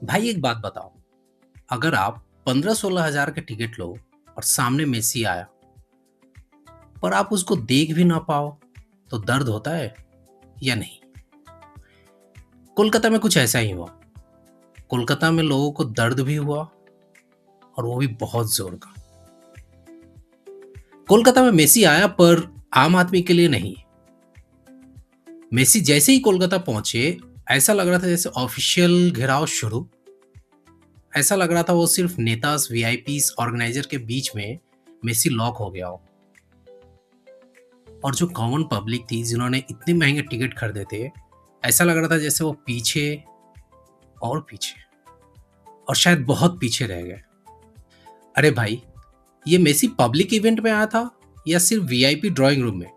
भाई एक बात बताओ, अगर आप 15-16 हज़ार का टिकट लो और सामने मेसी आया, पर आप उसको देख भी ना पाओ, तो दर्द होता है या नहीं? कोलकाता में कुछ ऐसा ही हुआ। कोलकाता में लोगों को दर्द भी हुआ और वो भी बहुत ज़ोर का। कोलकाता में मेसी आया पर आम आदमी के लिए नहीं। मेसी जैसे ही कोलकाता पहुंचे, ऐसा लग रहा था जैसे ऑफिशियल घेराव शुरू। ऐसा लग रहा था वो सिर्फ नेताज, वीआईपीज, ऑर्गेनाइजर के बीच में मेसी लॉक हो गया हो। और जो कॉमन पब्लिक थी जिन्होंने इतने महंगे टिकट खरीदे थे, ऐसा लग रहा था जैसे वो पीछे और पीछे और शायद बहुत पीछे रह गए। अरे भाई, ये मेसी पब्लिक इवेंट में आया था या सिर्फ वीआईपी ड्राइंग रूम में?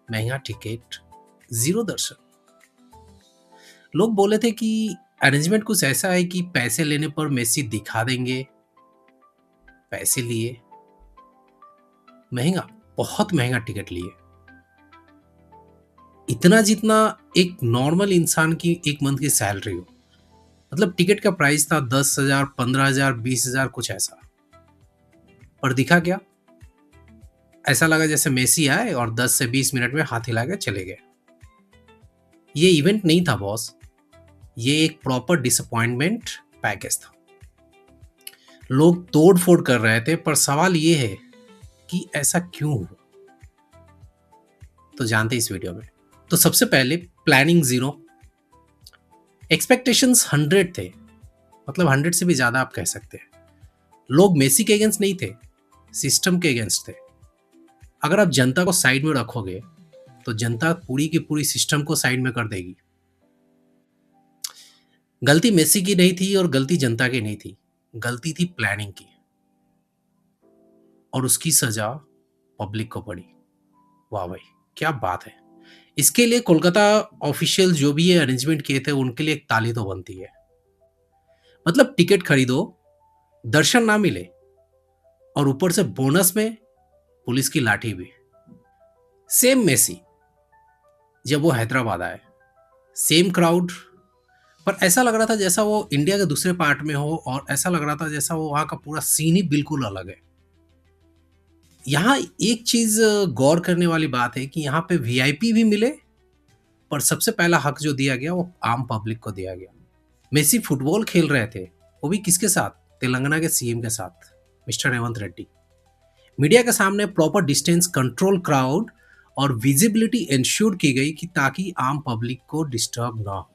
महंगा टिकट, जीरो दर्शन। लोग बोले थे कि अरेंजमेंट कुछ ऐसा है कि पैसे लेने पर मेसी दिखा देंगे। पैसे लिए, महंगा, बहुत महंगा टिकट लिए, इतना जितना एक नॉर्मल इंसान की एक मंथ की सैलरी हो। मतलब टिकट का प्राइस था 10,000, 15,000, 20,000, कुछ ऐसा। और दिखा क्या? ऐसा लगा जैसे मेसी आए और 10 से 20 मिनट में हाथ हिला के चले गए। ये इवेंट नहीं था बॉस, ये एक प्रॉपर डिसअपॉइंटमेंट पैकेज था। लोग तोड़ फोड़ कर रहे थे, पर सवाल ये है कि ऐसा क्यों हुआ? तो जानते इस वीडियो में। तो सबसे पहले प्लानिंग जीरो, एक्सपेक्टेशंस 100 थे, मतलब 100 से भी ज्यादा आप कह सकते हैं। लोग मेसी के अगेंस्ट नहीं थे, सिस्टम के अगेंस्ट थे। अगर आप जनता को साइड में रखोगे तो जनता पूरी की पूरी सिस्टम को साइड में कर देगी। गलती मेसी की नहीं थी और गलती जनता की नहीं थी, गलती थी प्लानिंग की, और उसकी सजा पब्लिक को पड़ी। वाह भाई, क्या बात है। इसके लिए कोलकाता ऑफिशियल जो भी ये अरेंजमेंट किए थे उनके लिए एक ताली तो बनती है। मतलब टिकट खरीदो, दर्शन ना मिले, और ऊपर से बोनस में पुलिस की लाठी भी। सेम मेसी जब वो हैदराबाद आए, सेम क्राउड, पर ऐसा लग रहा था जैसा वो इंडिया के दूसरे पार्ट में हो, और ऐसा लग रहा था जैसा वो वहां का पूरा सीन ही बिल्कुल अलग है। यहाँ एक चीज गौर करने वाली बात है कि यहाँ पे वीआईपी भी मिले, पर सबसे पहला हक जो दिया गया वो आम पब्लिक को दिया गया। मेसी फुटबॉल खेल रहे थे, वो भी किसके साथ? तेलंगाना के सीएम के साथ, मिस्टर रेवंत रेड्डी। मीडिया के सामने प्रॉपर डिस्टेंस, कंट्रोल क्राउड और विजिबिलिटी इंश्योर की गई कि ताकि आम पब्लिक को डिस्टर्ब ना हो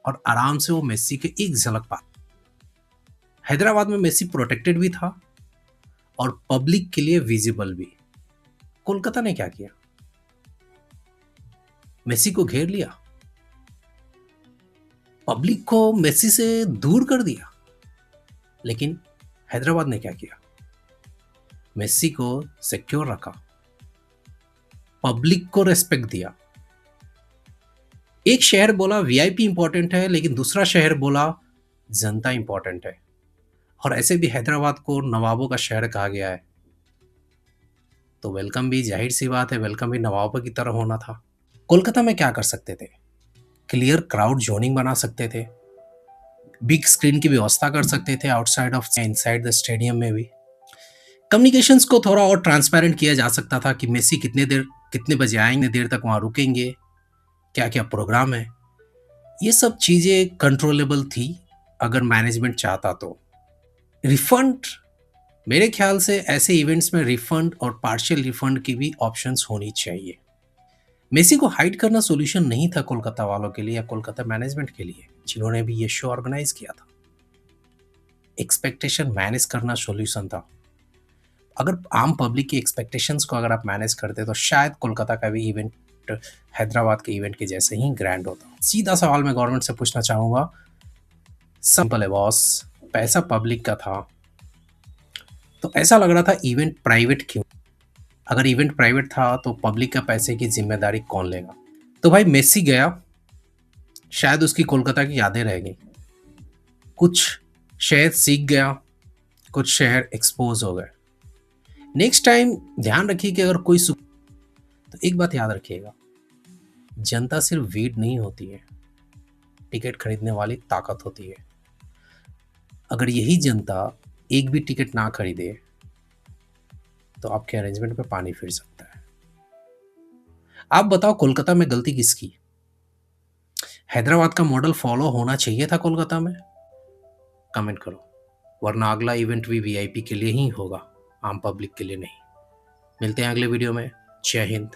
और आराम से वो मेसी के एक झलक पा। हैदराबाद में मेसी प्रोटेक्टेड भी था और पब्लिक के लिए विजिबल भी। कोलकाता ने क्या किया? मेसी को घेर लिया, पब्लिक को मेसी से दूर कर दिया। लेकिन हैदराबाद ने क्या किया? मेसी को सिक्योर रखा, पब्लिक को रेस्पेक्ट दिया। एक शहर बोला वीआईपी इंपॉर्टेंट है, लेकिन दूसरा शहर बोला जनता इंपॉर्टेंट है। और ऐसे भी हैदराबाद को नवाबों का शहर कहा गया है, तो वेलकम भी जाहिर सी बात है, वेलकम भी नवाबों की तरह होना था। कोलकाता में क्या कर सकते थे? क्लियर क्राउड जोनिंग बना सकते थे, बिग स्क्रीन की व्यवस्था कर सकते थे outside of inside the stadium में भी। कम्युनिकेशंस को थोड़ा और ट्रांसपेरेंट किया जा सकता था कि मेसी कितने बजे आएंगे, देर तक वहां रुकेंगे, क्या क्या प्रोग्राम है। ये सब चीजें कंट्रोलेबल थी अगर मैनेजमेंट चाहता तो। रिफंड, मेरे ख्याल से ऐसे इवेंट्स में रिफंड और पार्शियल रिफंड की भी ऑप्शंस होनी चाहिए। मेसी को हाइड करना सॉल्यूशन नहीं था कोलकाता वालों के लिए या कोलकाता मैनेजमेंट के लिए, जिन्होंने भी ये शो ऑर्गेनाइज किया था। एक्सपेक्टेशन मैनेज करना सॉल्यूशन था। अगर आम पब्लिक की एक्सपेक्टेशंस को अगर आप मैनेज करते तो शायद कोलकाता का भी इवेंट हैदराबाद के इवेंट के जैसे ही ग्रैंड होता। सीधा सवाल मैं गवर्नमेंट से पूछना चाहूंगा, सिंपल है बॉस, पैसा पब्लिक का था तो ऐसा लग रहा था इवेंट प्राइवेट क्यों? अगर इवेंट प्राइवेट था तो पब्लिक का पैसे की जिम्मेदारी कौन लेगा? तो भाई मेसी गया, शायद उसकी कोलकाता की यादें रह गई। कुछ शहर सीख गया, कुछ शहर एक्सपोज हो गए। नेक्स्ट टाइम ध्यान रखिए कि अगर कोई तो एक बात याद रखिएगा, जनता सिर्फ भीड़ नहीं होती है, टिकट खरीदने वाली ताकत होती है। अगर यही जनता एक भी टिकट ना खरीदे, तो आपके अरेंजमेंट पे पानी फिर सकता है। आप बताओ कोलकाता में गलती किसकी? हैदराबाद का मॉडल फॉलो होना चाहिए था कोलकाता में? कमेंट करो, वरना अगला इवेंट भी वीआईपी के लिए ही होगा, आम पब्लिक के लिए नहीं। मिलते हैं अगले वीडियो में। जय हिंद।